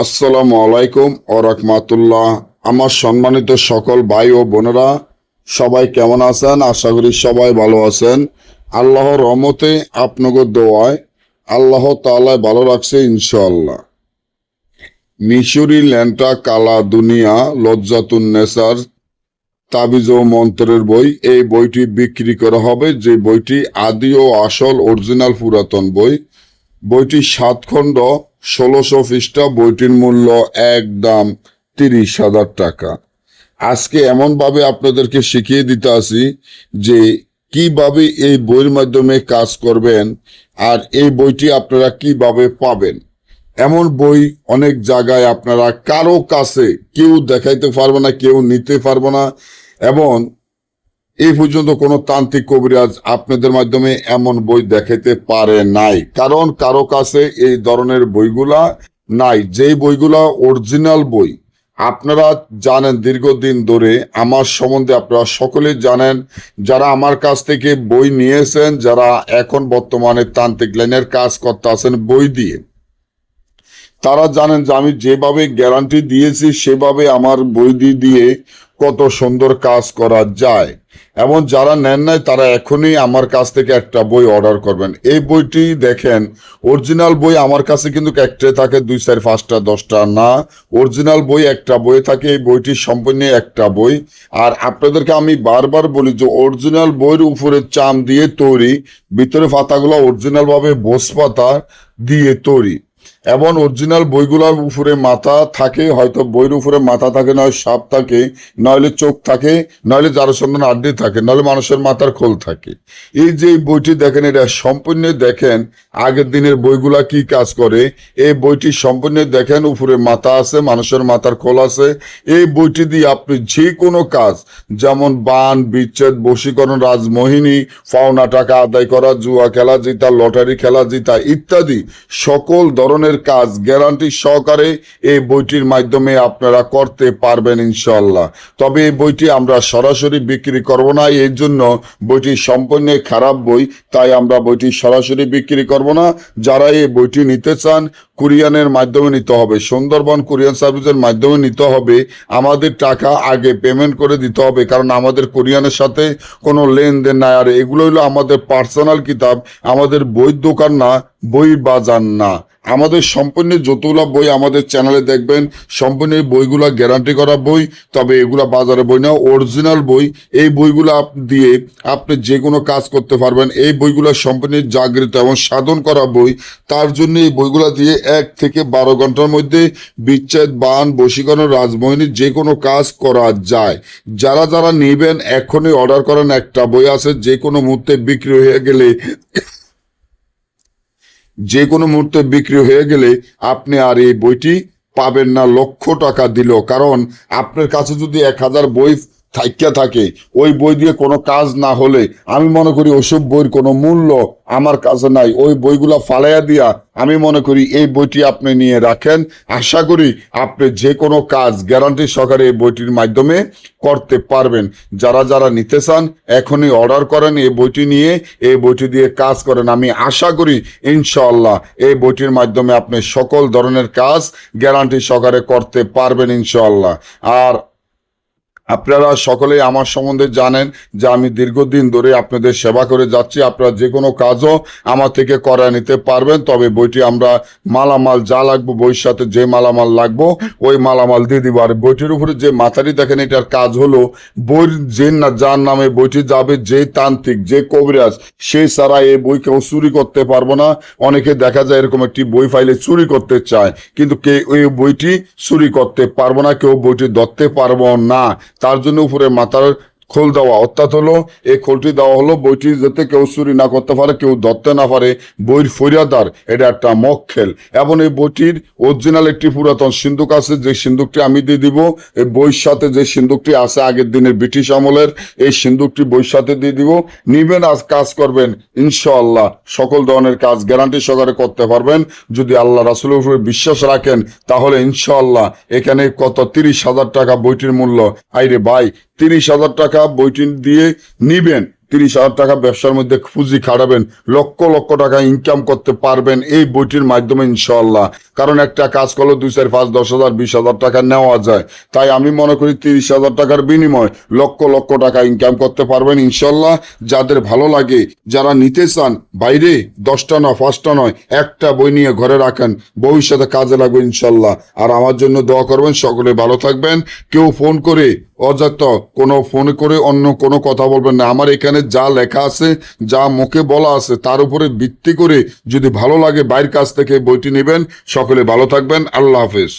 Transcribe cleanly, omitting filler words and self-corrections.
আসসালামু আলাইকুম ও রাহমাতুল্লাহ। আমার সম্মানিত সকল ভাই ও বোনেরা, সবাই কেমন আছেন? আশা করি সবাই ভালো আছেন। আল্লাহর রহমতে আপনাদের দোয়ায় আল্লাহ তাআলা ভালো রাখছে ইনশাআল্লাহ। মিশরি ল্যান্টা কালা দুনিয়া লজ্জাতুন নেসার তাবিজ ও মন্ত্রের বই, এই বইটি বিক্রি করা হবে। যে বইটি আদি ও আসল অরিজিনাল পুরাতন বই। বইটি 7 খণ্ড, 1600 পৃষ্ঠা। বইটির মূল্য একদম 30,000 টাকা। আজকে এমনভাবে আপনাদেরকে শিখিয়ে দিতে আসি যে কিভাবে এই বইয়ের মাধ্যমে কাজ করবেন আর এই বইটি আপনারা কিভাবে পাবেন। এমন বই অনেক জায়গায় আপনারা কারো কাছে কেউ দেখাইতে পারবে না, কেউ নিতে পারবে না, এবং এই পর্যন্ত কোনো তান্ত্রিক কবিরাজ আপনাদের মাধ্যমে এমন বই দেখাইতে পারে নাই, কারণ কারো কাছে এই ধরনের বইগুলা নাই। যেই বইগুলা অরিজিনাল বই আপনারা জানেন, দীর্ঘদিন ধরে আমার সম্বন্ধে আপনারা সকলেই জানেন, যারা আমার কাছ থেকে বই নিয়েছেন, যারা এখন বর্তমানে তান্ত্রিক লাইনের কাজ করতে আছেন বই দিয়ে, তারা জানেন যে আমি যেভাবে গ্যারান্টি দিয়েছি সেভাবে আমার বই দিয়ে কত সুন্দর কাজ করা যায়। এবং যারা নেন নাই তারা এখনই আমার কাছ থেকে একটা বই অর্ডার করবেন। এই বইটি দেখেন, অরিজিনাল বই আমার কাছে কিন্তু একটা থাকে 2, 4, 5টা 10টা না। অরিজিনাল বই একটা বই থাকে। এই বইটি সম্পূর্ণ একটা বই। আর আপনাদেরকে আমি বারবার বলি যে অরিজিনাল বইয়ের উপরে চাম দিয়ে তৈরি, ভিতরে পাতাগুলো অরিজিনাল ভাবে বোস পাতা দিয়ে তৈরি। এবং অরিজিনাল বইগুলোর উপরে মাথা থাকে, হয়তো বইয়ের উপরে মাথা থাকে, নয় সাপ থাকে, নইলে চোখ থাকে, নইলে জারসন্দন আড্ডি থাকে, নইলে মানুষের মাথার খোল থাকে। এই যে বইটি দেখেন, এটা সম্পূর্ণ দেখেন আগের দিনের বইগুলা কি কাজ করে। এই বইটি সম্পূর্ণ দেখেন, উপরে মাথা আছে, মানুষের মাথার খোল আছে। এই বইটি দিয়ে আপনি যে কোনো কাজ, যেমন বান বিচ্ছেদ, বশীকরণ, রাজমোহিনী, পাওনা টাকা আদায় করা, জুয়া খেলা জিতা, লটারি খেলা জিতা ইত্যাদি সকল ধরনের কাজ গ্যারান্টি সহকারে এই বইটির মাধ্যমে আপনারা করতে পারবেন ইনশাআল্লাহ। তবে এই বইটি আমরা সরাসরি বিক্রি করব না, এর জন্য বইটি সম্পূর্ণ খারাপ বই, তাই আমরা বইটি সরাসরি বিক্রি করব না। যারা এই বইটি নিতে চান কুরিয়ানের মাধ্যমে নিতে হবে, সুন্দরবন কুরিয়ান সার্ভিসের মাধ্যমে নিতে হবে। আমাদের টাকা আগে পেমেন্ট করে দিতে হবে, কারণ আমাদের কুরিয়ানের সাথে কোনো লেনদেন নাই। আর এগুলো হলো আমাদের পার্সোনাল কিতাব, আমাদের বই দোকান না, বই বাজার না। আমাদের সম্পূর্ণ যতগুলা বই আমাদের চ্যানেলে দেখবেন, সম্পূর্ণ বইগুলা গ্যারান্টি করা বই। তবে এগুলা বাজারে বই না, অরিজিনাল বই। এই বইগুলা দিয়ে আপনি যে কোনো কাজ করতে পারবেন। এই বইগুলা সম্পূর্ণ জাগৃত এবং সাধন করা বই। তার জন্য এই বইগুলা দিয়ে 1 থেকে 12 ঘন্টার মধ্যে বিচ্ছেদ, বান, বশীকরণ, রাজমোহিনী যে কোনো কাজ করা যায়। যারা যারা নেবেন এখনই অর্ডার করেন। একটা বই আছে, যে কোনো মুহূর্তে বিক্রি হয়ে গেলে আপনি আর এই বইটি পাবেন না লক্ষ টাকা দিলেও। কারণ আপনার কাছে যদি 1000 বই থাইকা থাকে, ওই বই দিয়ে কোনো কাজ না হলে আমি মনে করি ওসব বইয়ের কোনো মূল্য আমার কাছে নাই। ওই বইগুলা ফালাইয়া দিয়া আমি মনে করি এই বইটি আপনি নিয়ে রাখেন। আশা করি আপনি যে কোনো কাজ গ্যারান্টি সহকারে এই বইটির মাধ্যমে করতে পারবেন। যারা যারা নিতে চান এখনই অর্ডার করেন, এই বইটি নিয়ে এই বইটি দিয়ে কাজ করেন। আমি আশা করি ইনশাআল্লাহ এই বইটির মাধ্যমে আপনি সকল ধরনের কাজ গ্যারান্টি সহকারে করতে পারবেন ইনশাআল্লাহ। আর আপনারা সকলেই আমার সম্বন্ধে জানেন যে আমি দীর্ঘদিন ধরে আপনাদের সেবা করে যাচ্ছি। আপনারা যে কোনো কাজও আমার থেকে করে নিতে পারবেন। তবে বইটি আমরা মালামাল যা লাগবে, বইয়ের সাথে যে মালামাল লাগবো ওই মালামাল দিয়ে দিব। আর বইটির উপরে যে মাথাটি দেখেন, এটার কাজ হলো বইয়ের যার নামে বইটি যাবে, যে তান্ত্রিক, যে কবিরাজ, সে ছাড়া এই বই কেউ চুরি করতে পারবো না। অনেকে দেখা যায় এরকম একটি বই ফাইলে চুরি করতে চায়, কিন্তু ওই বইটি চুরি করতে পারবো না, কেউ বইটি ধরতে পারবো না। তার জন্য উপরে মাথার খোল দেওয়া, অর্থাৎ হলো এই খোলটি দেওয়া হলো বইটি যাতে কেউ চুরি না করতে পারে, কেউ ধরতে না পারে। বইয়ের ফরিয়াদার এটা একটা মক্কেল। এবং এই বইটির অরিজিনাল একটি পুরাতন সিন্দুক আছে, যে সিন্দুকটি আমি দিয়ে দিব। এই বইয়ের সাথে যে সিন্দুকটি আছে আগের দিনের ব্রিটিশ আমলের, এই সিন্দুকটি বইয়ের সাথে দিয়ে দিব। নিবেন, আজ কাজ করবেন ইনশাআল্লাহ। সকল ধরনের কাজ গ্যারান্টি সহকারে করতে পারবেন। যদি আল্লাহ রাসূলের উপরে বিশ্বাস রাখেন তাহলে ইনশাআল্লাহ। এখানে কত 30,000 টাকা বইটির মূল্য। আইরে ভাই, 30,000 টাকা বইটি দিয়ে নিবেন, 30,000 টাকা ব্যবসার মধ্যে পুঁজি খাটাবেন, লক্ষ লক্ষ টাকা ইনকাম করতে পারবেন এই বইটির মাধ্যমে ইনশাআল্লাহ। কারণ একটা কাজ করলে 2, 4, 5, 10,000, 20,000 টাকা নেওয়া যায়। তাই আমি মনে করি 30,000 টাকার বিনিময় লক্ষ লক্ষ টাকা ইনকাম করতে পারবেন ইনশাআল্লাহ। যাদের ভালো লাগে, যারা নিতে চান, বাইরে 10টা নয়, 5টা নয়, একটা বই নিয়ে ঘরে রাখেন, ভবিষ্যতে কাজে লাগবে ইনশাআল্লাহ। আর আমার জন্য দোয়া করবেন। সকলে ভালো থাকবেন। কেউ ফোন করে অযথা কোনো ফোন করে অন্য কোনো কথা বলবেন না। আমার এখানে যা লেখা আছে, যা মুখে বলা আছে, তার উপরে ভিত্তি করে যদি ভালো লাগে বাইরের কাছ থেকে বইটি নেবেন। সকলে ভালো থাকবেন। আল্লাহ হাফেজ।